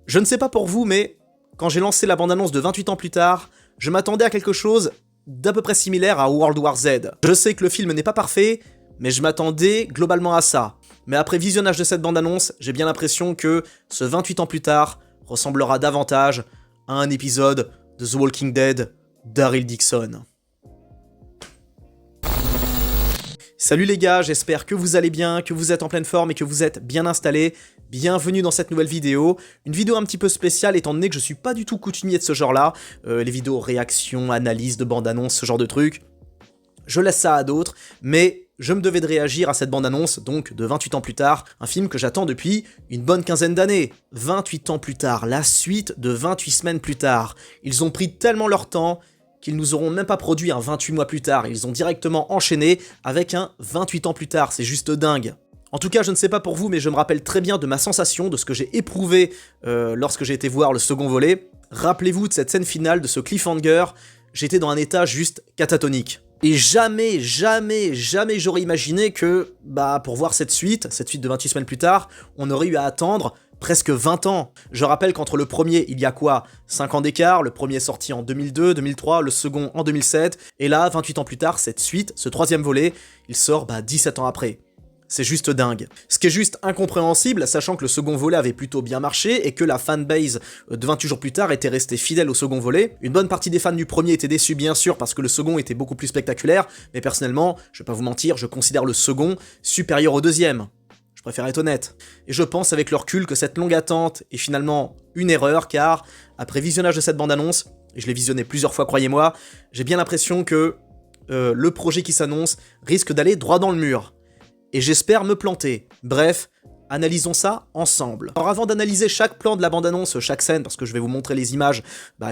Je ne sais pas pour vous, mais quand j'ai lancé la bande-annonce de 28 ans plus tard, je m'attendais à quelque chose d'à peu près similaire à World War Z. Je sais que le film n'est pas parfait, mais je m'attendais globalement à ça. Mais après visionnage de cette bande-annonce, j'ai bien l'impression que ce 28 ans plus tard ressemblera davantage à un épisode de The Walking Dead d'Daryl Dixon. Salut les gars, j'espère que vous allez bien, que vous êtes en pleine forme et que vous êtes bien installés. Bienvenue dans cette nouvelle vidéo, une vidéo un petit peu spéciale étant donné que je suis pas du tout coutumier de ce genre-là, les vidéos réactions, analyses de bande-annonce, ce genre de trucs. Je laisse ça à d'autres, mais je me devais de réagir à cette bande-annonce, donc de 28 ans plus tard, un film que j'attends depuis une bonne quinzaine d'années. 28 ans plus tard, la suite de 28 semaines plus tard. Ils ont pris tellement leur temps qu'ils nous auront même pas produit un 28 mois plus tard, ils ont directement enchaîné avec un 28 ans plus tard, c'est juste dingue. En tout cas, je ne sais pas pour vous, mais je me rappelle très bien de ma sensation, de ce que j'ai éprouvé lorsque j'ai été voir le second volet. Rappelez-vous de cette scène finale, de ce cliffhanger, j'étais dans un état juste catatonique. Et jamais j'aurais imaginé que, pour voir cette suite de 28 semaines plus tard, on aurait eu à attendre presque 20 ans. Je rappelle qu'entre le premier, il y a quoi 5 ans d'écart, le premier est sorti en 2002, 2003, le second en 2007, et là, 28 ans plus tard, cette suite, ce troisième volet, il sort 17 ans après. C'est juste dingue. Ce qui est juste incompréhensible, sachant que le second volet avait plutôt bien marché et que la fanbase de 28 jours plus tard était restée fidèle au second volet. Une bonne partie des fans du premier étaient déçus bien sûr parce que le second était beaucoup plus spectaculaire, mais personnellement, je vais pas vous mentir, je considère le second supérieur au deuxième. Je préfère être honnête. Et je pense avec le recul que cette longue attente est finalement une erreur car, après visionnage de cette bande-annonce, et je l'ai visionné plusieurs fois croyez-moi, j'ai bien l'impression que le projet qui s'annonce risque d'aller droit dans le mur. Et j'espère me planter. Bref, analysons ça ensemble. Alors avant d'analyser chaque plan de la bande-annonce, chaque scène, parce que je vais vous montrer les images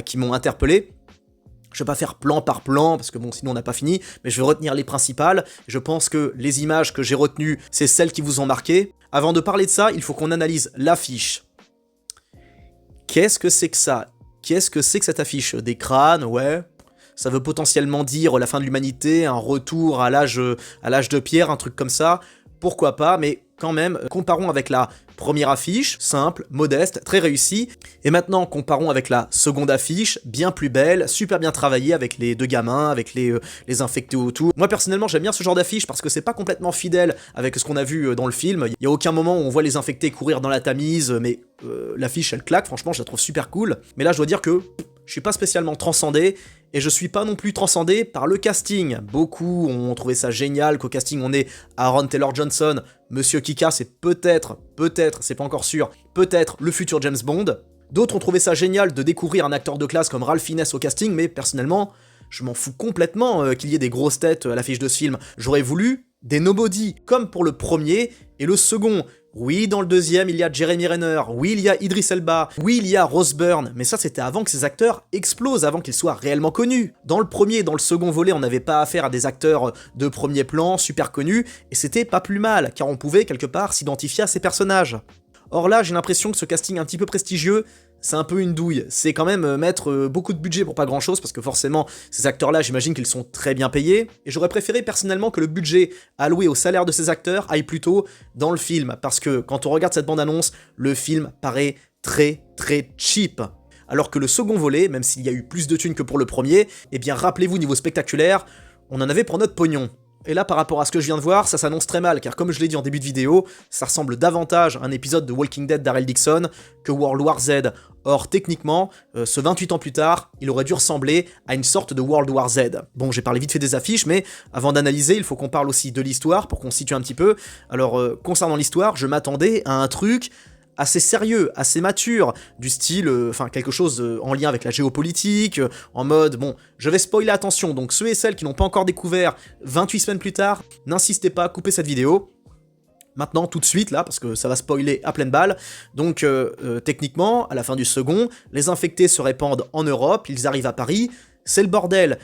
qui m'ont interpellé, je vais pas faire plan par plan, parce que bon, sinon on n'a pas fini, mais je vais retenir les principales. Je pense que les images que j'ai retenues, c'est celles qui vous ont marqué. Avant de parler de ça, il faut qu'on analyse l'affiche. Qu'est-ce que c'est que ça? Qu'est-ce que c'est que cette affiche? Des crânes, ouais. Ça veut potentiellement dire la fin de l'humanité, un retour à l'âge de pierre, un truc comme ça. Pourquoi pas, mais quand même, comparons avec la première affiche, simple, modeste, très réussie. Et maintenant, comparons avec la seconde affiche, bien plus belle, super bien travaillée avec les deux gamins, avec les infectés autour. Moi, personnellement, j'aime bien ce genre d'affiche parce que c'est pas complètement fidèle avec ce qu'on a vu dans le film. Il y a aucun moment où on voit les infectés courir dans la Tamise, mais l'affiche, elle claque, franchement, je la trouve super cool. Mais là, je dois dire que je suis pas spécialement transcendé, et je suis pas non plus transcendé par le casting. Beaucoup ont trouvé ça génial qu'au casting on ait Aaron Taylor-Johnson, Monsieur Kika, c'est peut-être, c'est pas encore sûr, peut-être le futur James Bond. D'autres ont trouvé ça génial de découvrir un acteur de classe comme Ralph Fiennes au casting, mais personnellement, je m'en fous complètement qu'il y ait des grosses têtes à l'affiche de ce film. J'aurais voulu des nobody, comme pour le premier et le second. Oui, dans le deuxième, il y a Jeremy Renner, oui, il y a Idris Elba, oui, il y a Rose Byrne, mais ça c'était avant que ces acteurs explosent, avant qu'ils soient réellement connus. Dans le premier et dans le second volet, on n'avait pas affaire à des acteurs de premier plan, super connus, et c'était pas plus mal, car on pouvait quelque part s'identifier à ces personnages. Or là, j'ai l'impression que ce casting un petit peu prestigieux, c'est un peu une douille. C'est quand même mettre beaucoup de budget pour pas grand chose, parce que forcément, ces acteurs-là, j'imagine qu'ils sont très bien payés. Et j'aurais préféré personnellement que le budget alloué au salaire de ces acteurs aille plutôt dans le film, parce que quand on regarde cette bande-annonce, le film paraît très cheap. Alors que le second volet, même s'il y a eu plus de thunes que pour le premier, eh bien rappelez-vous, niveau spectaculaire, on en avait pour notre pognon. Et là, par rapport à ce que je viens de voir, ça s'annonce très mal, car comme je l'ai dit en début de vidéo, ça ressemble davantage à un épisode de Walking Dead d'Daryl Dixon que World War Z. Or, techniquement, ce 28 ans plus tard, il aurait dû ressembler à une sorte de World War Z. Bon, j'ai parlé vite fait des affiches, mais avant d'analyser, il faut qu'on parle aussi de l'histoire, pour qu'on se situe un petit peu. Alors, concernant l'histoire, je m'attendais à un truc assez sérieux, assez mature, du style, quelque chose en lien avec la géopolitique, en mode, bon, je vais spoiler, attention, donc ceux et celles qui n'ont pas encore découvert 28 semaines plus tard, n'insistez pas, coupez cette vidéo. Maintenant, tout de suite, là, parce que ça va spoiler à pleine balle, donc techniquement, à la fin du second, les infectés se répandent en Europe, ils arrivent à Paris, c'est le bordel.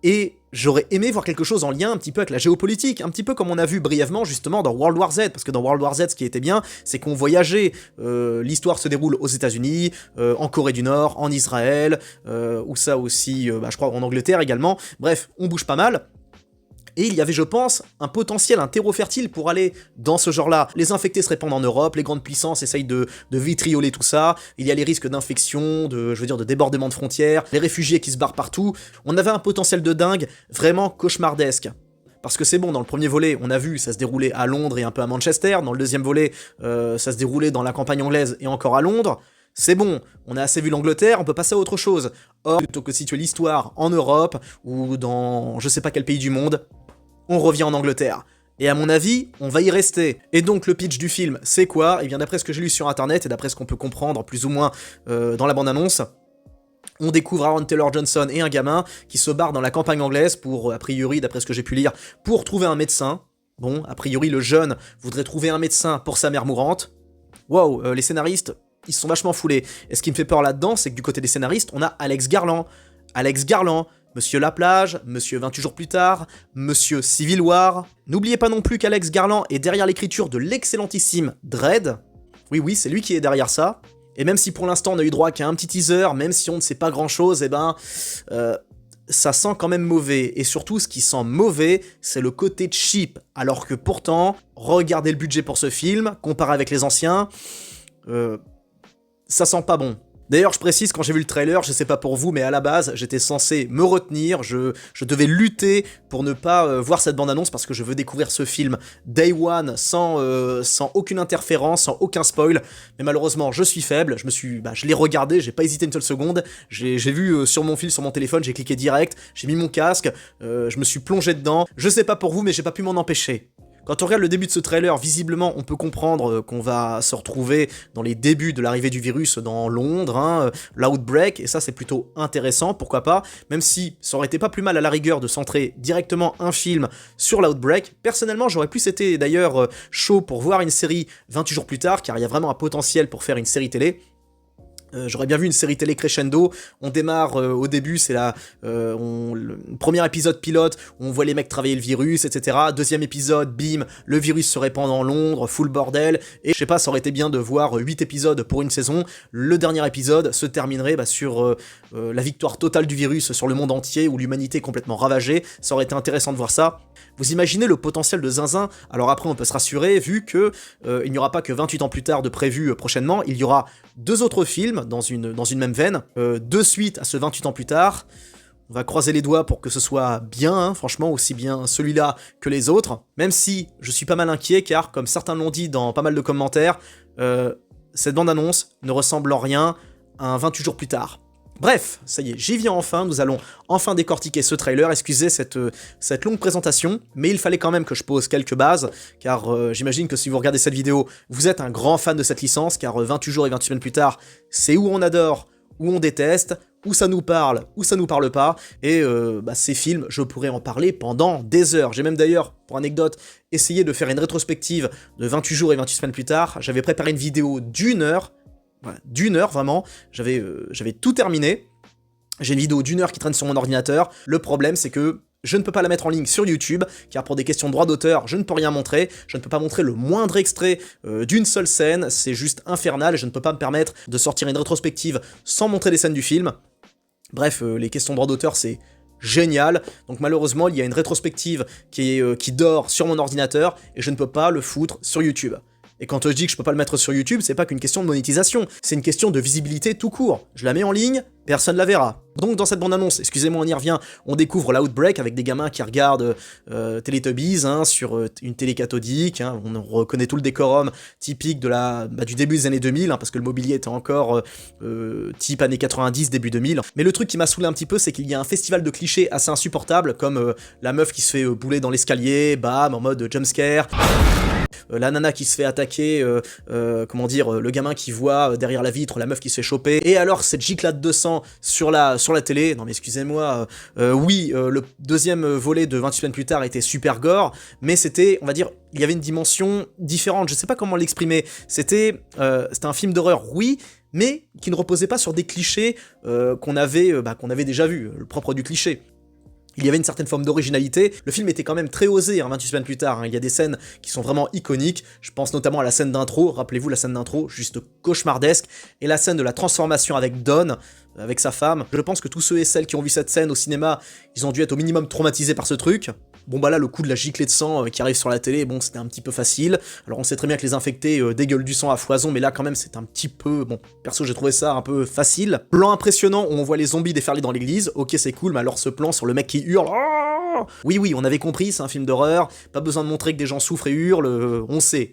Et j'aurais aimé voir quelque chose en lien un petit peu avec la géopolitique, un petit peu comme on a vu brièvement justement dans World War Z, parce que dans World War Z, ce qui était bien, c'est qu'on voyageait, l'histoire se déroule aux États-Unis, en Corée du Nord, en Israël, ou ça aussi, je crois en Angleterre également, bref, on bouge pas mal. et il y avait, je pense, un potentiel, un terreau fertile pour aller dans ce genre-là. Les infectés se répandent en Europe, les grandes puissances essayent de vitrioler tout ça, il y a les risques d'infection, de débordement de frontières, les réfugiés qui se barrent partout. On avait un potentiel de dingue, vraiment cauchemardesque. Parce que c'est bon, dans le premier volet, on a vu, ça se déroulait à Londres et un peu à Manchester. Dans le deuxième volet, ça se déroulait dans la campagne anglaise et encore à Londres. C'est bon, on a assez vu l'Angleterre, on peut passer à autre chose. Or, plutôt que de situer l'histoire en Europe ou dans je sais pas quel pays du monde, on revient en Angleterre. Et à mon avis, on va y rester. Et donc le pitch du film, c'est quoi? Et bien d'après ce que j'ai lu sur internet et d'après ce qu'on peut comprendre plus ou moins dans la bande-annonce, on découvre Aaron Taylor Johnson et un gamin qui se barrent dans la campagne anglaise pour, a priori, d'après ce que j'ai pu lire, pour trouver un médecin. Bon, a priori, le jeune voudrait trouver un médecin pour sa mère mourante. Wow, les scénaristes, ils se sont vachement foulés. Et ce qui me fait peur là-dedans, c'est que du côté des scénaristes, on a Alex Garland. Alex Garland, Monsieur Laplage, Monsieur 28 jours plus tard, Monsieur Civil War. N'oubliez pas non plus qu'Alex Garland est derrière l'écriture de l'excellentissime Dredd. Oui, c'est lui qui est derrière ça. Et même si pour l'instant on a eu droit qu'à un petit teaser, même si on ne sait pas grand chose, ça sent quand même mauvais. Et surtout, ce qui sent mauvais, c'est le côté cheap. Alors que pourtant, regardez le budget pour ce film, comparé avec les anciens, ça sent pas bon. D'ailleurs, je précise, quand j'ai vu le trailer, je sais pas pour vous, mais à la base, j'étais censé me retenir, je devais lutter pour ne pas voir cette bande-annonce parce que je veux découvrir ce film Day One sans aucune interférence, sans aucun spoil. Mais malheureusement, je suis faible, je l'ai regardé, j'ai pas hésité une seule seconde, j'ai vu sur mon fil, sur mon téléphone, j'ai cliqué direct, j'ai mis mon casque, je me suis plongé dedans. Je sais pas pour vous, mais j'ai pas pu m'en empêcher. Quand on regarde le début de ce trailer, visiblement, on peut comprendre qu'on va se retrouver dans les débuts de l'arrivée du virus dans Londres, l'outbreak, et ça c'est plutôt intéressant, pourquoi pas, même si ça aurait été pas plus mal à la rigueur de centrer directement un film sur l'outbreak. Personnellement, j'aurais plus été d'ailleurs chaud pour voir une série 28 jours plus tard, car il y a vraiment un potentiel pour faire une série télé. J'aurais bien vu une série télé crescendo. On démarre au début, c'est le premier épisode pilote, où on voit les mecs travailler le virus, etc. Deuxième épisode, bim, le virus se répand dans Londres, full bordel. Et je sais pas, ça aurait été bien de voir 8 épisodes pour une saison. Le dernier épisode se terminerait sur la victoire totale du virus sur le monde entier, où l'humanité est complètement ravagée. Ça aurait été intéressant de voir ça. Vous imaginez le potentiel de zinzin? Alors après, on peut se rassurer, vu que il n'y aura pas que 28 ans plus tard de prévu prochainement, il y aura 2 autres films dans une même veine, 2 suites à ce 28 ans plus tard. On va croiser les doigts pour que ce soit bien, franchement, aussi bien celui-là que les autres, même si je suis pas mal inquiet, car comme certains l'ont dit dans pas mal de commentaires, cette bande-annonce ne ressemble en rien à un 28 jours plus tard. Bref, ça y est, j'y viens enfin, nous allons enfin décortiquer ce trailer, excusez cette longue présentation, mais il fallait quand même que je pose quelques bases, car j'imagine que si vous regardez cette vidéo, vous êtes un grand fan de cette licence, car 28 jours et 28 semaines plus tard, c'est où on adore, où on déteste, où ça nous parle, où ça nous parle pas, et ces films, je pourrais en parler pendant des heures. J'ai même d'ailleurs, pour anecdote, essayé de faire une rétrospective de 28 jours et 28 semaines plus tard, j'avais préparé une vidéo d'1 heure, voilà, d'1 heure vraiment, j'avais tout terminé, j'ai une vidéo d'1 heure qui traîne sur mon ordinateur. Le problème c'est que je ne peux pas la mettre en ligne sur YouTube, car pour des questions de droit d'auteur, je ne peux rien montrer, je ne peux pas montrer le moindre extrait d'une seule scène, c'est juste infernal, et je ne peux pas me permettre de sortir une rétrospective sans montrer des scènes du film. Bref, les questions de droit d'auteur c'est génial, donc malheureusement il y a une rétrospective qui dort sur mon ordinateur, et je ne peux pas le foutre sur YouTube. Et quand je dis que je peux pas le mettre sur YouTube, c'est pas qu'une question de monétisation, c'est une question de visibilité tout court. Je la mets en ligne, personne la verra. Donc dans cette bande-annonce, excusez-moi, on y revient, on découvre l'Outbreak avec des gamins qui regardent Teletubbies sur une télé cathodique, on reconnaît tout le décorum typique du début des années 2000, parce que le mobilier était encore type années 90, début 2000. Mais le truc qui m'a saoulé un petit peu, c'est qu'il y a un festival de clichés assez insupportable, comme la meuf qui se fait bouler dans l'escalier, bam, en mode jumpscare. La nana qui se fait attaquer, le gamin qui voit derrière la vitre la meuf qui se fait choper, et alors cette giclade de sang sur la télé. Non mais excusez-moi, oui, le deuxième volet de 28 semaines plus tard était super gore, mais c'était, on va dire, il y avait une dimension différente, je sais pas comment l'exprimer, c'était un film d'horreur, oui, mais qui ne reposait pas sur des clichés qu'on avait déjà vus, le propre du cliché. Il y avait une certaine forme d'originalité, le film était quand même très osé, 28 semaines plus tard, il y a des scènes qui sont vraiment iconiques, je pense notamment à la scène d'intro, rappelez-vous la scène d'intro, juste cauchemardesque, et la scène de la transformation avec Don, avec sa femme. Je pense que tous ceux et celles qui ont vu cette scène au cinéma, ils ont dû être au minimum traumatisés par ce truc. Bon bah là, le coup de la giclée de sang qui arrive sur la télé, bon, c'était un petit peu facile. Alors on sait très bien que les infectés dégueulent du sang à foison, mais là quand même c'est un petit peu... Bon, perso j'ai trouvé ça un peu facile. Plan impressionnant où on voit les zombies déferler dans l'église, ok c'est cool, mais alors ce plan sur le mec qui hurle... Oui, oui, on avait compris, c'est un film d'horreur, pas besoin de montrer que des gens souffrent et hurlent, on sait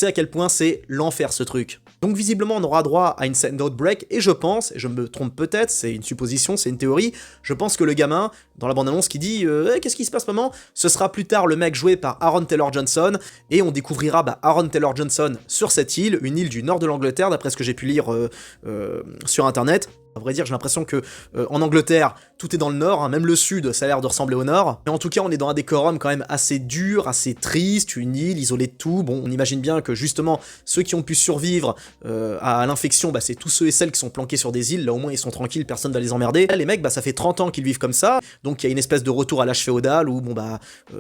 à quel point c'est l'enfer ce truc. Donc visiblement on aura droit à une scène d'outbreak, et je pense, et je me trompe peut-être, c'est une supposition, c'est une théorie, je pense que le gamin, dans la bande-annonce qui dit qu'est-ce qui se passe maman, ce sera plus tard le mec joué par Aaron Taylor-Johnson, et on découvrira Aaron Taylor-Johnson sur cette île, une île du nord de l'Angleterre, d'après ce que j'ai pu lire sur internet. À vrai dire, j'ai l'impression que en Angleterre, tout est dans le nord, hein, même le sud, ça a l'air de ressembler au nord. Mais en tout cas, on est dans un décorum quand même assez dur, assez triste, une île isolée de tout. Bon, on imagine bien que justement, ceux qui ont pu survivre à l'infection, c'est tous ceux et celles qui sont planqués sur des îles. Là, au moins, ils sont tranquilles, personne va les emmerder. Là, les mecs, ça fait 30 ans qu'ils vivent comme ça. Donc, il y a une espèce de retour à l'âge féodal où,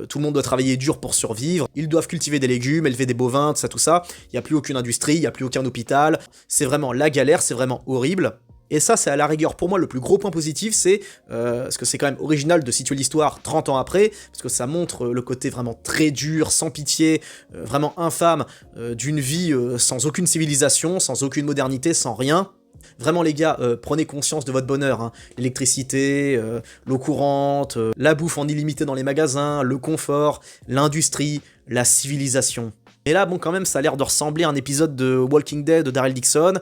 tout le monde doit travailler dur pour survivre. Ils doivent cultiver des légumes, élever des bovins, tout ça. Il n'y a plus aucune industrie, il n'y a plus aucun hôpital. C'est vraiment la galère, c'est vraiment horrible. Et ça, c'est à la rigueur pour moi le plus gros point positif, c'est parce que c'est quand même original de situer l'histoire 30 ans après, parce que ça montre le côté vraiment très dur, sans pitié, vraiment infâme, d'une vie sans aucune civilisation, sans aucune modernité, sans rien. Vraiment les gars, prenez conscience de votre bonheur, hein. L'électricité, l'eau courante, la bouffe en illimité dans les magasins, le confort, l'industrie, la civilisation. Et là, bon, quand même, ça a l'air de ressembler à un épisode de Walking Dead de Daryl Dixon.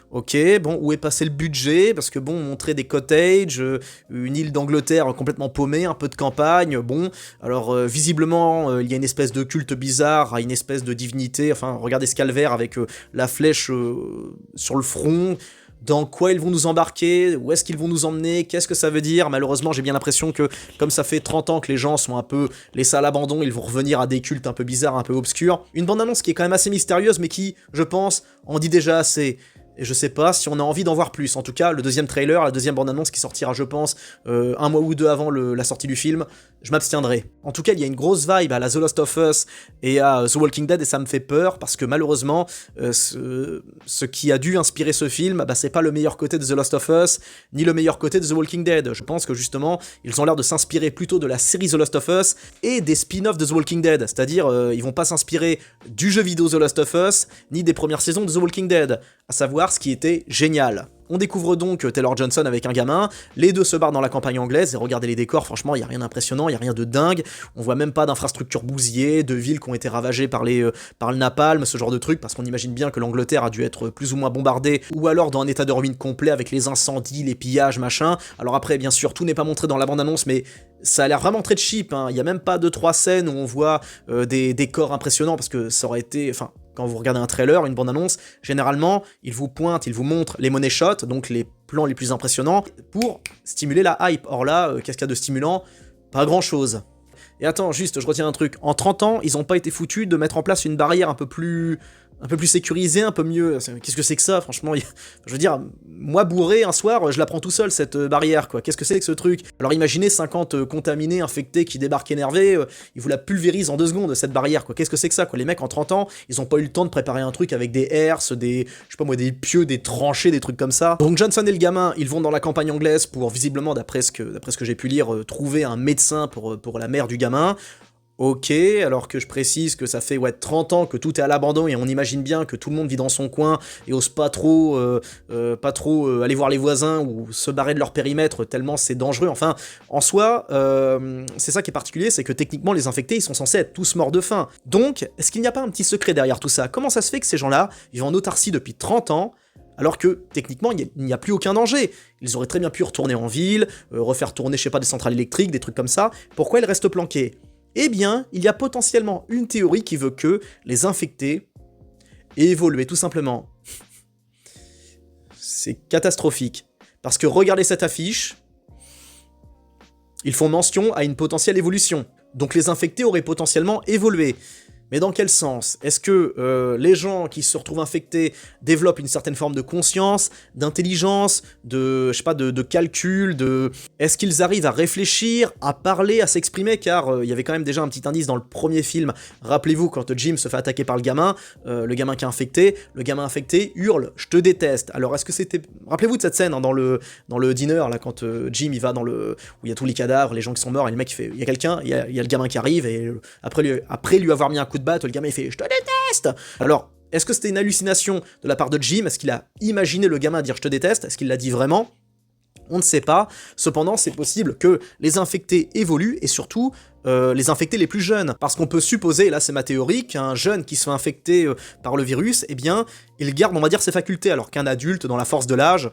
Ok, bon, où est passé le budget? Parce que bon, montrer des cottages, une île d'Angleterre complètement paumée, un peu de campagne, bon, alors visiblement, il y a une espèce de culte bizarre à une espèce de divinité, enfin, regardez ce calvaire avec la flèche sur le front. Dans quoi ils vont nous embarquer, où est-ce qu'ils vont nous emmener, qu'est-ce que ça veut dire? Malheureusement, j'ai bien l'impression que, comme ça fait 30 ans que les gens sont un peu laissés à l'abandon, ils vont revenir à des cultes un peu bizarres, un peu obscurs. Une bande-annonce qui est quand même assez mystérieuse, mais qui, je pense, en dit déjà assez. Et je sais pas si on a envie d'en voir plus. En tout cas, le deuxième trailer, la deuxième bande-annonce qui sortira, je pense, un mois ou deux avant la sortie du film, je m'abstiendrai. En tout cas, il y a une grosse vibe à la The Last of Us et à The Walking Dead, et ça me fait peur, parce que malheureusement, ce qui a dû inspirer ce film, c'est pas le meilleur côté de The Last of Us, ni le meilleur côté de The Walking Dead. Je pense que justement, ils ont l'air de s'inspirer plutôt de la série The Last of Us et des spin-offs de The Walking Dead. C'est-à-dire, ils vont pas s'inspirer du jeu vidéo The Last of Us, ni des premières saisons de The Walking Dead, à savoir ce qui était génial. On découvre donc Taylor Johnson avec un gamin, les deux se barrent dans la campagne anglaise, et regardez les décors, franchement, il n'y a rien d'impressionnant, il n'y a rien de dingue, on voit même pas d'infrastructures bousillées, de villes qui ont été ravagées par le napalm, ce genre de truc, parce qu'on imagine bien que l'Angleterre a dû être plus ou moins bombardée, ou alors dans un état de ruine complet avec les incendies, les pillages, machin. Alors après, bien sûr, tout n'est pas montré dans la bande-annonce, mais ça a l'air vraiment très cheap, hein. Il n'y a même pas 2-3 scènes où on voit des décors impressionnants, parce que ça aurait été... Enfin, quand vous regardez un trailer, une bande-annonce, généralement, il vous pointe, il vous montre les money shots, donc les plans les plus impressionnants, pour stimuler la hype. Or là, qu'est-ce qu'il y a de stimulant? Pas grand-chose. Et attends, juste, je retiens un truc. En 30 ans, ils n'ont pas été foutus de mettre en place une barrière un peu plus sécurisée, un peu mieux. Qu'est-ce que c'est que ça, franchement? Je veux dire, moi bourré, un soir, je la prends tout seul, cette barrière, quoi. Qu'est-ce que c'est que ce truc? Alors imaginez 50 contaminés, infectés, qui débarquent énervés, ils vous la pulvérisent en 2 secondes, cette barrière, quoi. Qu'est-ce que c'est que ça, quoi? Les mecs, en 30 ans, ils ont pas eu le temps de préparer un truc avec des herses, des, je sais pas moi, des pieux, des tranchées, des trucs comme ça. Donc Johnson et le gamin, ils vont dans la campagne anglaise pour, visiblement, d'après ce que j'ai pu lire, trouver un médecin pour la mère du gamin. Ok, alors que je précise que ça fait 30 ans que tout est à l'abandon, et on imagine bien que tout le monde vit dans son coin et ose pas trop aller voir les voisins ou se barrer de leur périmètre tellement c'est dangereux. Enfin, en soi, c'est ça qui est particulier, c'est que techniquement les infectés ils sont censés être tous morts de faim. Donc, est-ce qu'il n'y a pas un petit secret derrière tout ça? Comment ça se fait que ces gens-là vivent en autarcie depuis 30 ans alors que, techniquement, il n'y a plus aucun danger? Ils auraient très bien pu retourner en ville, refaire tourner, je sais pas, des centrales électriques, des trucs comme ça. Pourquoi ils restent planqués? Eh bien, il y a potentiellement une théorie qui veut que les infectés aient évolué, tout simplement. C'est catastrophique. Parce que regardez cette affiche, ils font mention à une potentielle évolution. Donc les infectés auraient potentiellement évolué. Mais dans quel sens? Est-ce que les gens qui se retrouvent infectés développent une certaine forme de conscience, d'intelligence, je sais pas, de calcul, Est-ce qu'ils arrivent à réfléchir, à parler, à s'exprimer? Car il y avait quand même déjà un petit indice dans le premier film. Rappelez-vous, quand Jim se fait attaquer par le gamin qui est infecté, le gamin infecté hurle « Je te déteste ». Alors est-ce que c'était... Rappelez-vous de cette scène hein, dans le dîner, là, quand Jim il va dans où il y a tous les cadavres, les gens qui sont morts, et le mec il fait... Il y a quelqu'un, il y a le gamin qui arrive, et après lui avoir mis un coup de batte, le gamin il fait « Je te déteste !» Alors, est-ce que c'était une hallucination de la part de Jim? Est-ce qu'il a imaginé le gamin dire « Je te déteste » Est-ce qu'il l'a dit vraiment? On ne sait pas. Cependant, c'est possible que les infectés évoluent, et surtout les infectés les plus jeunes. Parce qu'on peut supposer, et là c'est ma théorie, qu'un jeune qui se fait infecter par le virus, eh bien, il garde, on va dire, ses facultés, alors qu'un adulte, dans la force de l'âge,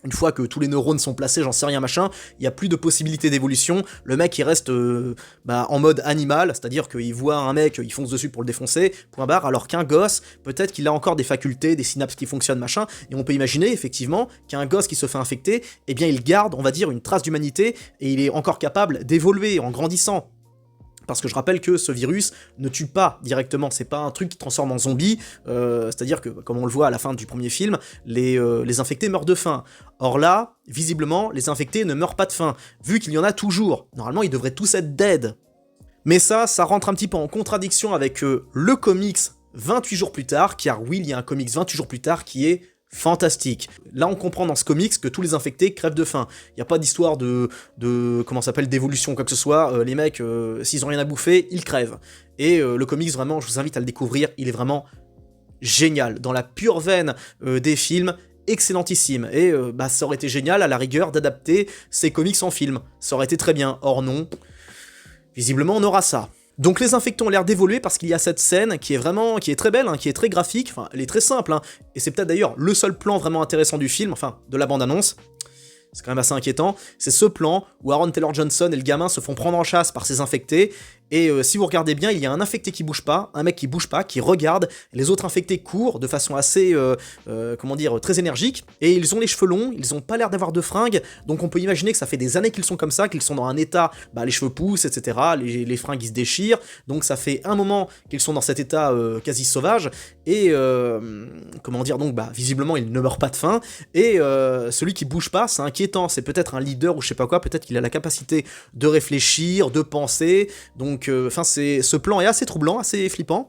une fois que tous les neurones sont placés, j'en sais rien machin, il n'y a plus de possibilité d'évolution, le mec il reste en mode animal, c'est-à-dire qu'il voit un mec, il fonce dessus pour le défoncer, point barre, alors qu'un gosse, peut-être qu'il a encore des facultés, des synapses qui fonctionnent machin, et on peut imaginer effectivement qu'un gosse qui se fait infecter, eh bien il garde, on va dire, une trace d'humanité, et il est encore capable d'évoluer en grandissant. Parce que je rappelle que ce virus ne tue pas directement, c'est pas un truc qui transforme en zombie, c'est-à-dire que, comme on le voit à la fin du premier film, les infectés meurent de faim. Or là, visiblement, les infectés ne meurent pas de faim, vu qu'il y en a toujours. Normalement, ils devraient tous être dead. Mais ça rentre un petit peu en contradiction avec le comics 28 jours plus tard, car oui, il y a un comics 28 jours plus tard qui est fantastique. Là, on comprend dans ce comics que tous les infectés crèvent de faim. Il n'y a pas d'histoire comment ça s'appelle, d'évolution, quoi que ce soit. Les mecs, s'ils ont rien à bouffer, ils crèvent. Et le comics, vraiment, je vous invite à le découvrir. Il est vraiment génial. Dans la pure veine des films, excellentissime. Et ça aurait été génial, à la rigueur, d'adapter ces comics en film. Ça aurait été très bien. Or non, visiblement, on aura ça. Donc les infectés ont l'air d'évoluer parce qu'il y a cette scène qui est très belle, hein, qui est très graphique, enfin elle est très simple, hein, et c'est peut-être d'ailleurs le seul plan vraiment intéressant du film, enfin de la bande-annonce. C'est quand même assez inquiétant, c'est ce plan où Aaron Taylor Johnson et le gamin se font prendre en chasse par ces infectés, et si vous regardez bien, il y a un infecté qui bouge pas, un mec qui bouge pas, qui regarde, les autres infectés courent de façon assez, très énergique, et ils ont les cheveux longs, ils ont pas l'air d'avoir de fringues, donc on peut imaginer que ça fait des années qu'ils sont comme ça, qu'ils sont dans un état, les cheveux poussent, etc., les fringues ils se déchirent, donc ça fait un moment qu'ils sont dans cet état quasi sauvage, et visiblement ils ne meurent pas de faim, et celui qui bouge pas, c'est inquiétant, c'est peut-être un leader ou je sais pas quoi, peut-être qu'il a la capacité de réfléchir, de penser, donc ce plan est assez troublant, assez flippant.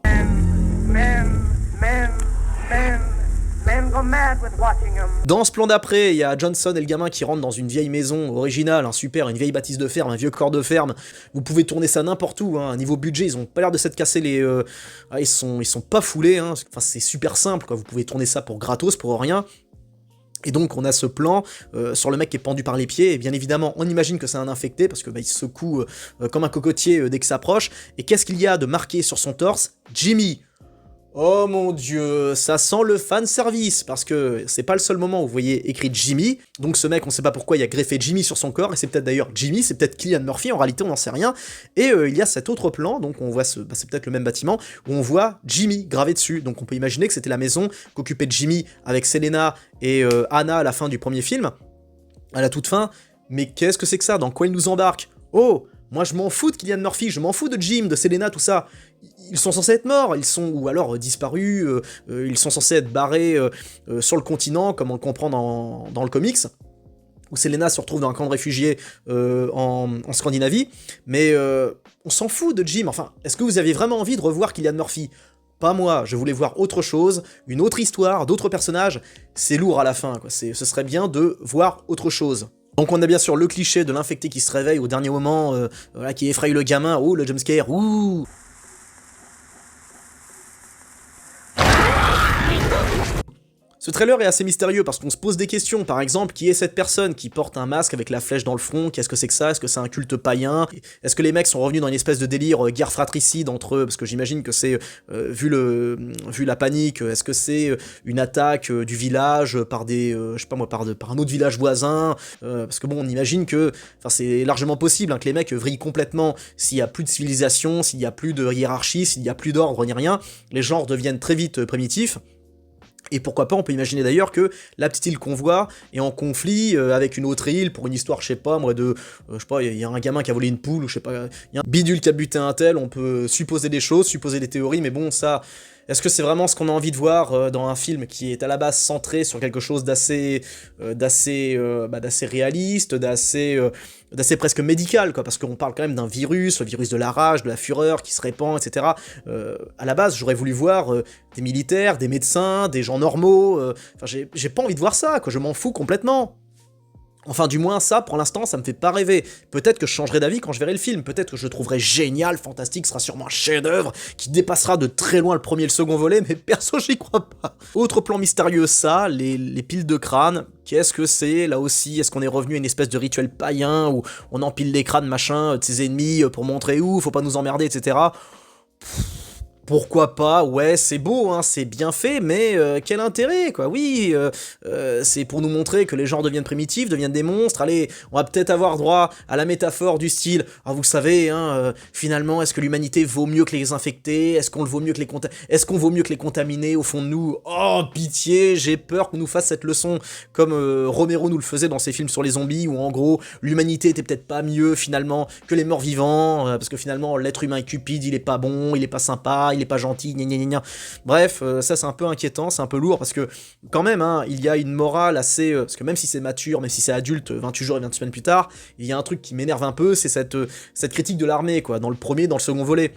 Dans ce plan d'après, il y a Johnson et le gamin qui rentrent dans une vieille maison originale, une vieille bâtisse de ferme, un vieux corps de ferme. Vous pouvez tourner ça n'importe où, hein. Niveau budget, ils ont pas l'air de s'être cassés les... ils sont pas foulés, hein. Enfin, c'est super simple, quoi. Vous pouvez tourner ça pour gratos, pour rien. Et donc on a ce plan sur le mec qui est pendu par les pieds, et bien évidemment on imagine que c'est un infecté, parce que il se secoue comme un cocotier dès qu'il s'approche, et qu'est-ce qu'il y a de marqué sur son torse? Jimmy. Oh mon dieu, ça sent le fanservice, parce que c'est pas le seul moment où vous voyez écrit Jimmy, donc ce mec on sait pas pourquoi il a greffé Jimmy sur son corps, et c'est peut-être d'ailleurs Jimmy, c'est peut-être Cillian Murphy, en réalité on n'en sait rien, et il y a cet autre plan, donc on voit c'est peut-être le même bâtiment, où on voit Jimmy gravé dessus, donc on peut imaginer que c'était la maison qu'occupait Jimmy avec Selena et Anna à la fin du premier film, à la toute fin, mais qu'est-ce que c'est que ça? Dans quoi il nous embarque? Oh, moi je m'en fous de Cillian Murphy, je m'en fous de Jim, de Selena, tout ça. Ils sont censés être morts, ou alors disparus, ils sont censés être barrés sur le continent, comme on le comprend dans le comics, où Selena se retrouve dans un camp de réfugiés en Scandinavie, mais on s'en fout de Jim. Enfin, est-ce que vous aviez vraiment envie de revoir Cillian Murphy? Pas moi, je voulais voir autre chose, une autre histoire, d'autres personnages. C'est lourd à la fin, quoi. Ce serait bien de voir autre chose. Donc on a bien sûr le cliché de l'infecté qui se réveille au dernier moment, qui effraie le gamin, oh le jumpscare, ouh. Ce trailer est assez mystérieux parce qu'on se pose des questions, par exemple, qui est cette personne qui porte un masque avec la flèche dans le front, qu'est-ce que c'est que ça? Est-ce que c'est un culte païen? Est-ce que les mecs sont revenus dans une espèce de délire guerre fratricide entre eux? Parce que j'imagine que c'est, vu la panique, est-ce que c'est une attaque du village par des, par un autre village voisin? Parce que bon, on imagine que, c'est largement possible que les mecs vrillent complètement s'il y a plus de civilisation, s'il y a plus de hiérarchie, s'il y a plus d'ordre ni rien, les genres deviennent très vite primitifs. Et pourquoi pas, on peut imaginer d'ailleurs que la petite île qu'on voit est en conflit avec une autre île pour une histoire, je sais pas, moi, de... je sais pas, il y a un gamin qui a volé une poule, ou je sais pas, il y a un bidule qui a buté un tel, on peut supposer des choses, supposer des théories, mais bon, ça... Est-ce que c'est vraiment ce qu'on a envie de voir dans un film qui est à la base centré sur quelque chose d'assez d'assez réaliste, d'assez presque médical, quoi, parce qu'on parle quand même d'un virus, le virus de la rage, de la fureur qui se répand, etc. À la base, j'aurais voulu voir des militaires, des médecins, des gens normaux, enfin j'ai pas envie de voir ça, quoi, je m'en fous complètement. Enfin, du moins, ça, pour l'instant, ça me fait pas rêver. Peut-être que je changerai d'avis quand je verrai le film, peut-être que je le trouverai génial, fantastique, sera sûrement un chef-d'œuvre, qui dépassera de très loin le premier et le second volet, mais perso, j'y crois pas. Autre plan mystérieux, ça, les piles de crânes. Qu'est-ce que c'est, là aussi? Est-ce qu'on est revenu à une espèce de rituel païen, où on empile les crânes, machin, de ses ennemis, pour montrer où, faut pas nous emmerder, etc. Pourquoi pas, ouais, c'est beau, hein, c'est bien fait, mais quel intérêt, quoi, oui, c'est pour nous montrer que les gens deviennent primitifs, deviennent des monstres, allez, on va peut-être avoir droit à la métaphore du style, ah, vous savez, hein, finalement, est-ce que l'humanité vaut mieux que les infectés, est-ce qu'on vaut mieux que les contaminés au fond de nous? Oh, pitié, j'ai peur qu'on nous fasse cette leçon, comme Romero nous le faisait dans ses films sur les zombies, où en gros, l'humanité était peut-être pas mieux, finalement, que les morts vivants, parce que finalement, l'être humain est cupide, il est pas bon, il est pas sympa, il est pas gentil, gna gna gna gna. Bref, ça c'est un peu inquiétant, c'est un peu lourd, parce que quand même, hein, il y a une morale assez... parce que même si c'est mature, même si c'est adulte, 28 jours et 28 semaines plus tard, il y a un truc qui m'énerve un peu, c'est cette critique de l'armée, quoi, dans le premier, dans le second volet.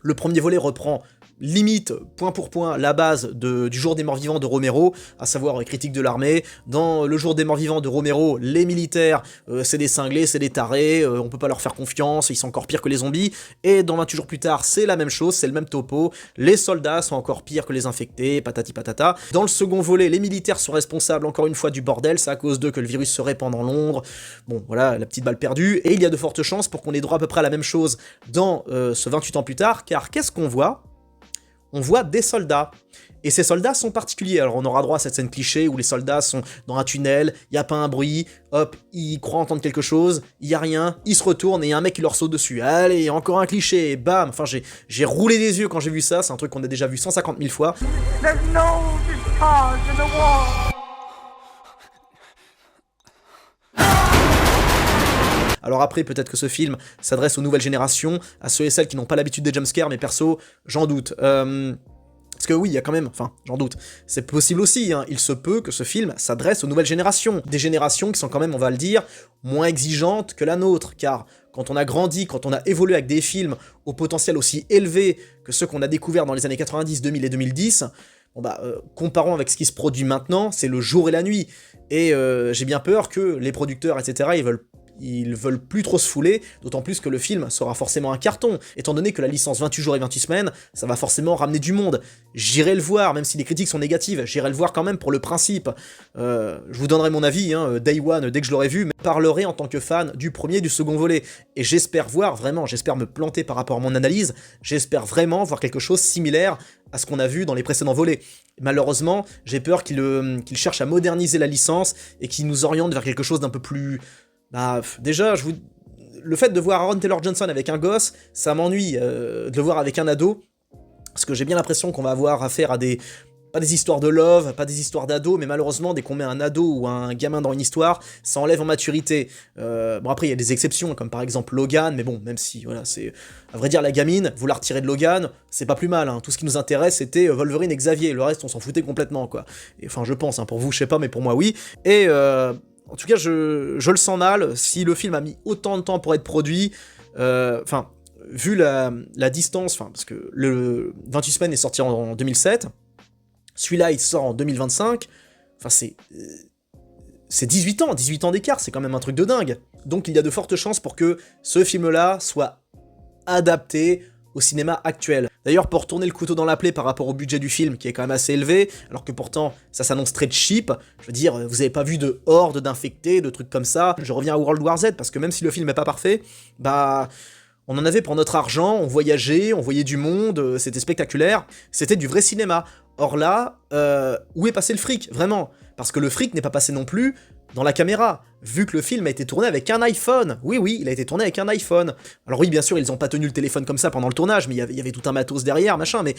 Le premier volet reprend limite, point pour point, la base du Jour des Morts Vivants de Romero, à savoir critique de l'armée. Dans le Jour des Morts Vivants de Romero, les militaires, c'est des cinglés, c'est des tarés, on peut pas leur faire confiance, ils sont encore pires que les zombies. Et dans 28 jours plus tard, c'est la même chose, c'est le même topo, les soldats sont encore pires que les infectés, patati patata. Dans le second volet, les militaires sont responsables encore une fois du bordel, c'est à cause d'eux que le virus se répand dans Londres. Bon, voilà, la petite balle perdue, et il y a de fortes chances pour qu'on ait droit à peu près à la même chose dans ce 28 ans plus tard, car qu'est-ce qu'on voit? On voit des soldats. Et ces soldats sont particuliers. Alors on aura droit à cette scène cliché où les soldats sont dans un tunnel, il n'y a pas un bruit, hop, ils croient entendre quelque chose, il n'y a rien, ils se retournent et il y a un mec qui leur saute dessus. Allez, encore un cliché, et bam. Enfin, j'ai roulé des yeux quand j'ai vu ça, c'est un truc qu'on a déjà vu 150 000 fois. There's no discharge in the war. Alors après, peut-être que ce film s'adresse aux nouvelles générations, à ceux et celles qui n'ont pas l'habitude des jumpscares, mais perso, j'en doute. Parce que oui, il y a quand même, enfin, j'en doute. C'est possible aussi, hein, il se peut que ce film s'adresse aux nouvelles générations. Des générations qui sont quand même, on va le dire, moins exigeantes que la nôtre, car quand on a grandi, quand on a évolué avec des films au potentiel aussi élevé que ceux qu'on a découverts dans les années 90, 2000 et 2010, bon bah, comparons avec ce qui se produit maintenant, c'est le jour et la nuit. Et j'ai bien peur que les producteurs, etc., ils veulent plus trop se fouler, d'autant plus que le film sera forcément un carton, étant donné que la licence 28 jours et 28 semaines, ça va forcément ramener du monde. J'irai le voir, même si les critiques sont négatives, j'irai le voir quand même pour le principe. Je vous donnerai mon avis, hein, day one, dès que je l'aurai vu, mais je parlerai en tant que fan du premier et du second volet. Et j'espère voir, vraiment, j'espère me planter par rapport à mon analyse, j'espère vraiment voir quelque chose similaire à ce qu'on a vu dans les précédents volets. Malheureusement, j'ai peur qu'il cherche à moderniser la licence et qu'il nous oriente vers quelque chose d'un peu plus... Bah, déjà, le fait de voir Aaron Taylor Johnson avec un gosse, ça m'ennuie. De le voir avec un ado, parce que j'ai bien l'impression qu'on va avoir affaire à pas des histoires de love, pas des histoires d'ado, mais malheureusement, dès qu'on met un ado ou un gamin dans une histoire, ça enlève en maturité. Bon, après, il y a des exceptions, comme par exemple Logan, mais bon, même si, voilà, c'est... À vrai dire, la gamine, vous la retirez de Logan, c'est pas plus mal, hein. Tout ce qui nous intéresse, c'était Wolverine et Xavier, le reste, on s'en foutait complètement, quoi. Et, enfin, je pense, hein, pour vous, je sais pas, mais pour moi, oui. Et... en tout cas, je le sens mal, si le film a mis autant de temps pour être produit, enfin, vu la distance, enfin, parce que le 28 semaines est sorti en 2007, celui-là il sort en 2025, enfin c'est 18 ans d'écart, c'est quand même un truc de dingue. Donc il y a de fortes chances pour que ce film-là soit adapté au cinéma actuel. D'ailleurs, pour tourner le couteau dans la plaie par rapport au budget du film, qui est quand même assez élevé, alors que pourtant, ça s'annonce très cheap, je veux dire, vous avez pas vu de horde d'infectés, de trucs comme ça, je reviens à World War Z, parce que même si le film est pas parfait, bah... on en avait pour notre argent, on voyageait, on voyait du monde, c'était spectaculaire, c'était du vrai cinéma. Or là, où est passé le fric, vraiment? Parce que le fric n'est pas passé non plus dans la caméra, vu que le film a été tourné avec un iPhone. Oui, oui, il a été tourné avec un iPhone. Alors oui, bien sûr, ils ont pas tenu le téléphone comme ça pendant le tournage, mais il y avait tout un matos derrière, machin, mais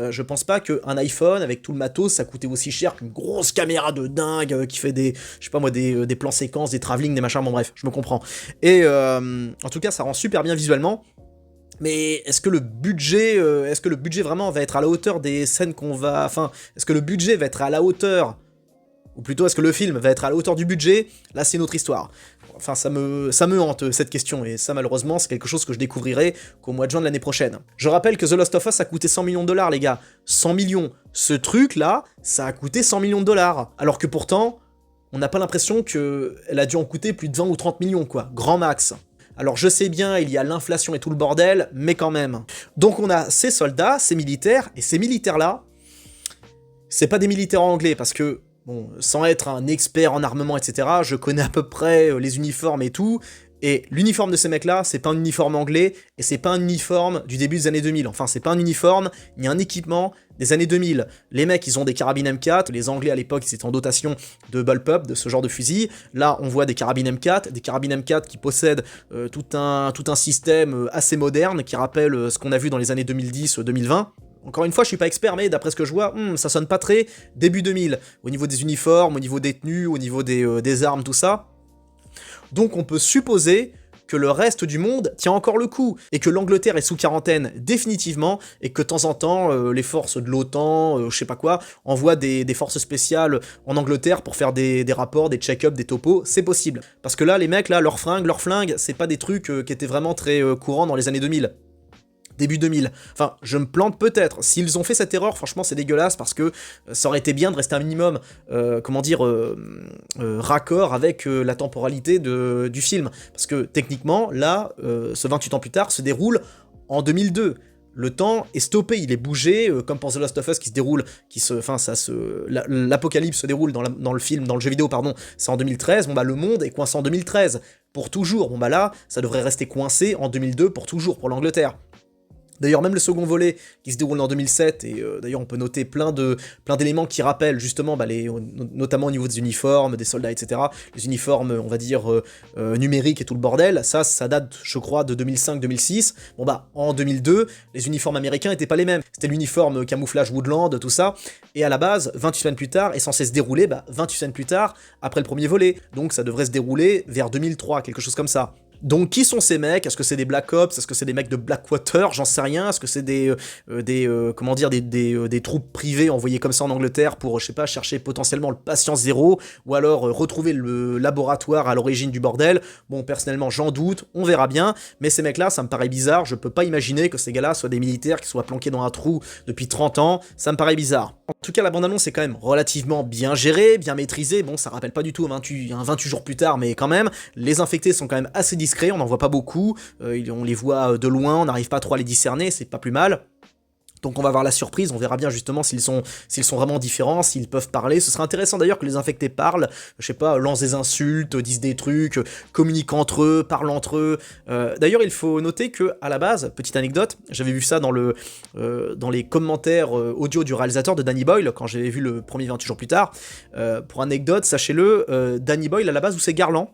je pense pas qu'un iPhone, avec tout le matos, ça coûtait aussi cher qu'une grosse caméra de dingue qui fait des, je sais pas moi, des plans séquences, des travelling, des machins, bon bref, je me comprends. Et en tout cas, ça rend super bien visuellement. Mais est-ce que le budget vraiment va être à la hauteur des scènes qu'on va... Enfin, est-ce que le budget va être à la hauteur... Ou plutôt, est-ce que le film va être à la hauteur du budget? Là, c'est une autre histoire. Enfin, ça me hante, cette question, et ça, malheureusement, c'est quelque chose que je découvrirai qu'au mois de juin de l'année prochaine. Je rappelle que The Last of Us a coûté 100 millions de dollars, les gars. 100 millions. Ce truc-là, ça a coûté 100 millions de dollars. Alors que pourtant, on n'a pas l'impression qu'elle a dû en coûter plus de 20 ou 30 millions, quoi. Grand max. Alors je sais bien, il y a l'inflation et tout le bordel, mais quand même. Donc on a ces soldats, ces militaires, et ces militaires-là, c'est pas des militaires anglais, parce que, bon, sans être un expert en armement, etc., je connais à peu près les uniformes et tout, et l'uniforme de ces mecs-là, c'est pas un uniforme anglais, et c'est pas un uniforme du début des années 2000. Enfin, c'est pas un uniforme, ni un équipement des années 2000. Les mecs, ils ont des carabines M4, les Anglais à l'époque, ils étaient en dotation de bullpup, de ce genre de fusil. Là, on voit des carabines M4 qui possèdent tout un système assez moderne, qui rappelle ce qu'on a vu dans les années 2010-2020. Encore une fois, je suis pas expert, mais d'après ce que je vois, ça sonne pas très début 2000. Au niveau des uniformes, au niveau des tenues, au niveau des armes, tout ça. Donc on peut supposer que le reste du monde tient encore le coup, et que l'Angleterre est sous quarantaine définitivement, et que de temps en temps, les forces de l'OTAN, je sais pas quoi, envoient des forces spéciales en Angleterre pour faire des rapports, des check-ups, des topos, c'est possible. Parce que là, les mecs, là, leurs flingues, c'est pas des trucs qui étaient vraiment très courants dans les années 2000. Début 2000. Enfin, je me plante peut-être. S'ils ont fait cette erreur, franchement, c'est dégueulasse parce que ça aurait été bien de rester un minimum, raccord avec la temporalité du film. Parce que techniquement, là, ce 28 ans plus tard, se déroule en 2002. Le temps est stoppé, il est bougé, comme pour The Last of Us qui se déroule, l'apocalypse se déroule dans le film, dans le jeu vidéo, pardon, c'est en 2013, bon bah le monde est coincé en 2013, pour toujours, bon bah là, ça devrait rester coincé en 2002 pour toujours, pour l'Angleterre. D'ailleurs, même le second volet, qui se déroule en 2007, et d'ailleurs on peut noter plein d'éléments qui rappellent justement, notamment au niveau des uniformes, des soldats, etc., les uniformes, on va dire, numériques et tout le bordel, ça date, je crois, de 2005-2006, bon bah, en 2002, les uniformes américains étaient pas les mêmes, c'était l'uniforme camouflage Woodland, tout ça, et à la base, 28 semaines plus tard, est censé se dérouler, 28 semaines plus tard, après le premier volet, donc ça devrait se dérouler vers 2003, quelque chose comme ça. Donc qui sont ces mecs? Est-ce que c'est des Black Ops? Est-ce que c'est des mecs de Blackwater? J'en sais rien. Est-ce que c'est des troupes privées envoyées comme ça en Angleterre pour, je sais pas, chercher potentiellement le patient zéro, ou alors retrouver le laboratoire à l'origine du bordel? Bon, personnellement, j'en doute, on verra bien, mais ces mecs-là, ça me paraît bizarre, je peux pas imaginer que ces gars-là soient des militaires qui soient planqués dans un trou depuis 30 ans, ça me paraît bizarre. En tout cas, la bande-annonce est quand même relativement bien gérée, bien maîtrisée, bon, ça rappelle pas du tout un 28 jours plus tard, mais quand même, les infectés sont quand même assez discrets, on n'en voit pas beaucoup, on les voit de loin, on n'arrive pas trop à les discerner, c'est pas plus mal. Donc on va avoir la surprise, on verra bien justement s'ils sont vraiment différents, s'ils peuvent parler. Ce serait intéressant d'ailleurs que les infectés parlent, je sais pas, lancent des insultes, disent des trucs, communiquent entre eux, parlent entre eux. D'ailleurs, il faut noter que à la base, petite anecdote, j'avais vu ça dans les commentaires audio du réalisateur de Danny Boyle, quand j'avais vu le premier 28 jours plus tard. Pour anecdote, sachez-le, Danny Boyle à la base, où c'est Garland.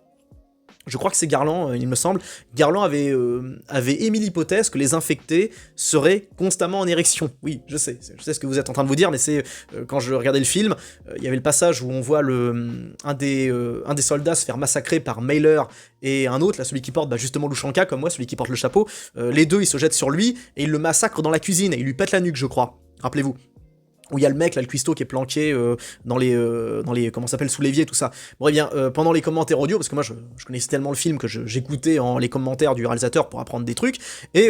Je crois que c'est Garland, il me semble. Garland avait émis l'hypothèse que les infectés seraient constamment en érection. Oui, je sais ce que vous êtes en train de vous dire, mais c'est quand je regardais le film, il y avait le passage où on voit un des soldats se faire massacrer par Mailer et un autre, là, celui qui porte justement Lushanka, comme moi, celui qui porte le chapeau. Les deux, ils se jettent sur lui et ils le massacrent dans la cuisine et ils lui pètent la nuque, je crois. Rappelez-vous. Où il y a le mec, là, le cuistot qui est planqué dans les comment ça s'appelle, sous l'évier, tout ça. Bon, eh bien, pendant les commentaires audio, parce que moi, je connaissais tellement le film que j'écoutais les commentaires du réalisateur pour apprendre des trucs, et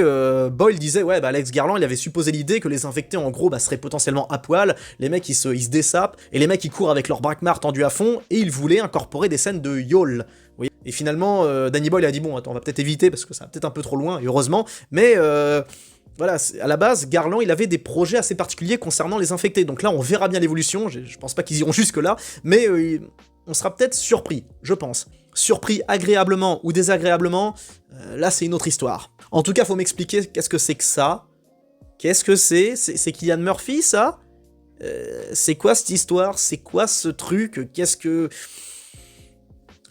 Boyle disait, ouais, Alex Garland, il avait supposé l'idée que les infectés, en gros, seraient potentiellement à poil, les mecs, ils se dessapent, et les mecs, ils courent avec leur braquemar tendu à fond, et ils voulaient incorporer des scènes de yawl. Oui. Et finalement, Danny Boyle a dit, bon, attends, on va peut-être éviter, parce que ça va peut-être un peu trop loin, et heureusement, mais... Voilà, à la base, Garland, il avait des projets assez particuliers concernant les infectés. Donc là, on verra bien l'évolution. Je pense pas qu'ils iront jusque-là, mais on sera peut-être surpris, je pense. Surpris agréablement ou désagréablement, là, c'est une autre histoire. En tout cas, faut m'expliquer qu'est-ce que c'est que ça. Qu'est-ce que c'est? C'est Cillian Murphy, ça? C'est quoi cette histoire? C'est quoi ce truc? Qu'est-ce que...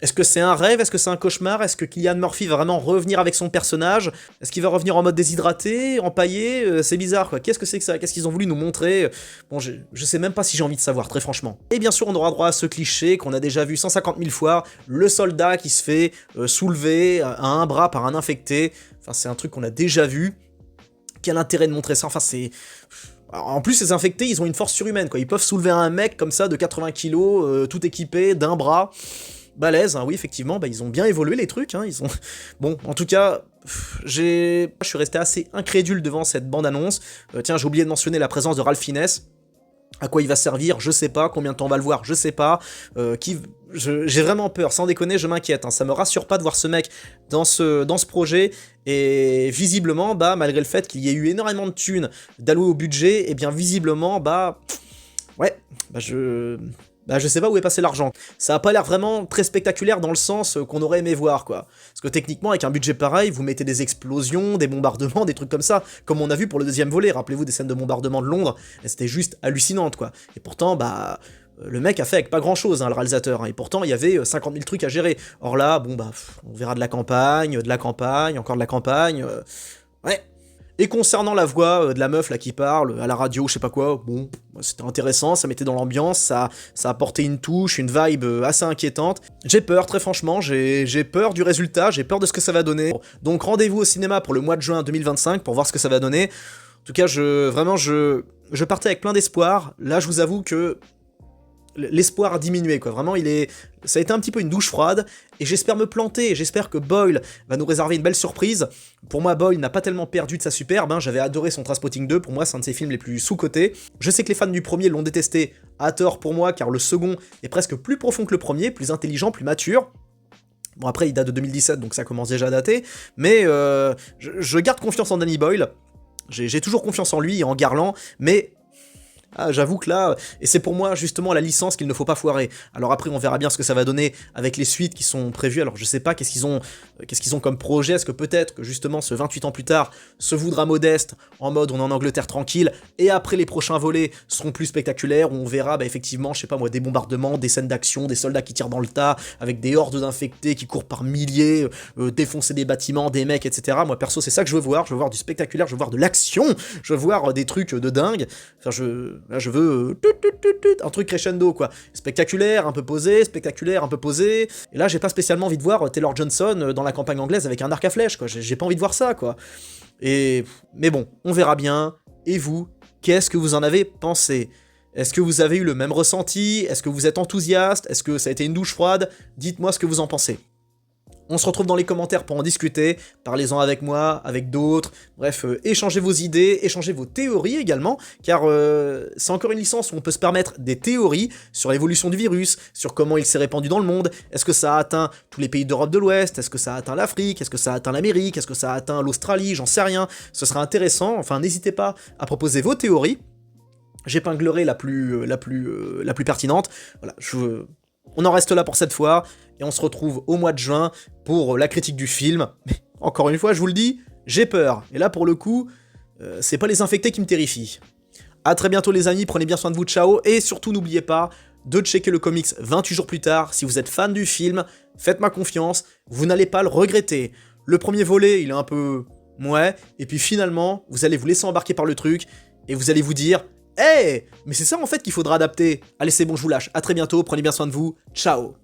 Est-ce que c'est un rêve? Est-ce que c'est un cauchemar? Est-ce que Cillian Murphy va vraiment revenir avec son personnage? Est-ce qu'il va revenir en mode déshydraté, empaillé? C'est bizarre, quoi. Qu'est-ce que c'est que ça? Qu'est-ce qu'ils ont voulu nous montrer? Bon, je sais même pas si j'ai envie de savoir, très franchement. Et bien sûr, on aura droit à ce cliché qu'on a déjà vu 150 000 fois, le soldat qui se fait soulever à un bras par un infecté. Enfin, c'est un truc qu'on a déjà vu. Quel intérêt de montrer ça? Enfin, c'est... En plus, ces infectés, ils ont une force surhumaine, quoi. Ils peuvent soulever un mec comme ça de 80 kilos, tout équipé, d'un bras... Balèze, hein, oui, effectivement, bah, ils ont bien évolué les trucs, hein, ils ont... Bon, en tout cas, je suis resté assez incrédule devant cette bande-annonce. Tiens, j'ai oublié de mentionner la présence de Ralph Fiennes. À quoi il va servir, je sais pas. Combien de temps on va le voir, je sais pas. J'ai vraiment peur, sans déconner, je m'inquiète. Hein. Ça me rassure pas de voir ce mec dans ce projet. Et visiblement, bah, malgré le fait qu'il y ait eu énormément de thunes d'allouer au budget, et bien visiblement, bah... Ouais, bah je sais pas où est passé l'argent. Ça a pas l'air vraiment très spectaculaire dans le sens qu'on aurait aimé voir, quoi. Parce que techniquement, avec un budget pareil, vous mettez des explosions, des bombardements, des trucs comme ça, comme on a vu pour le deuxième volet. Rappelez-vous des scènes de bombardement de Londres, c'était juste hallucinante, quoi. Et pourtant, bah... Le mec a fait avec pas grand chose, hein, le réalisateur, hein, et pourtant il y avait 50 000 trucs à gérer. Or là, bon bah, on verra de la campagne, encore de la campagne... Ouais. Et concernant la voix de la meuf là qui parle à la radio, je sais pas quoi, bon, c'était intéressant, ça mettait dans l'ambiance, ça apportait une touche, une vibe assez inquiétante. J'ai peur, très franchement, j'ai peur du résultat, j'ai peur de ce que ça va donner. Donc rendez-vous au cinéma pour le mois de juin 2025 pour voir ce que ça va donner. En tout cas, je partais avec plein d'espoir. Là, je vous avoue que l'espoir a diminué, quoi. Vraiment, ça a été un petit peu une douche froide, et j'espère me planter, j'espère que Boyle va nous réserver une belle surprise. Pour moi, Boyle n'a pas tellement perdu de sa superbe, hein. J'avais adoré son Trainspotting 2, pour moi, c'est un de ses films les plus sous-cotés. Je sais que les fans du premier l'ont détesté, à tort pour moi, car le second est presque plus profond que le premier, plus intelligent, plus mature. Bon, après, il date de 2017, donc ça commence déjà à dater, mais je garde confiance en Danny Boyle, j'ai toujours confiance en lui et en Garland, mais... Ah, j'avoue que là, et c'est pour moi justement la licence qu'il ne faut pas foirer. Alors après, on verra bien ce que ça va donner avec les suites qui sont prévues. Alors je sais pas qu'est-ce qu'ils ont comme projet. Est-ce que peut-être que justement ce 28 ans plus tard se voudra modeste, en mode on est en Angleterre tranquille, et après les prochains volets seront plus spectaculaires, où on verra bah, effectivement, je sais pas moi, des bombardements, des scènes d'action, des soldats qui tirent dans le tas, avec des hordes d'infectés qui courent par milliers, défoncer des bâtiments, des mecs, etc. Moi perso, c'est ça que je veux voir du spectaculaire, je veux voir de l'action, je veux voir des trucs de dingue. Enfin, là, je veux un truc crescendo, quoi. Spectaculaire, un peu posé, spectaculaire, un peu posé. Et là, j'ai pas spécialement envie de voir Taylor Johnson dans la campagne anglaise avec un arc à flèche, quoi. J'ai pas envie de voir ça, quoi. Mais bon, on verra bien. Et vous, qu'est-ce que vous en avez pensé? Est-ce que vous avez eu le même ressenti? Est-ce que vous êtes enthousiaste? Est-ce que ça a été une douche froide? Dites-moi ce que vous en pensez. On se retrouve dans les commentaires pour en discuter, parlez-en avec moi, avec d'autres, bref, échangez vos idées, échangez vos théories également, car c'est encore une licence où on peut se permettre des théories sur l'évolution du virus, sur comment il s'est répandu dans le monde, est-ce que ça a atteint tous les pays d'Europe de l'Ouest, est-ce que ça a atteint l'Afrique, est-ce que ça a atteint l'Amérique, est-ce que ça a atteint l'Australie, j'en sais rien, ce sera intéressant, enfin n'hésitez pas à proposer vos théories, j'épinglerai la plus pertinente, voilà, on en reste là pour cette fois, et on se retrouve au mois de juin pour la critique du film. Mais encore une fois, je vous le dis, j'ai peur. Et là, pour le coup, c'est pas les infectés qui me terrifient. A très bientôt les amis, prenez bien soin de vous, ciao, et surtout n'oubliez pas de checker le comics 28 jours plus tard. Si vous êtes fan du film, faites-moi confiance, vous n'allez pas le regretter. Le premier volet, il est un peu... ouais, et puis finalement, vous allez vous laisser embarquer par le truc, et vous allez vous dire... hey, mais c'est ça en fait qu'il faudra adapter. Allez, c'est bon, je vous lâche. À très bientôt, prenez bien soin de vous. Ciao.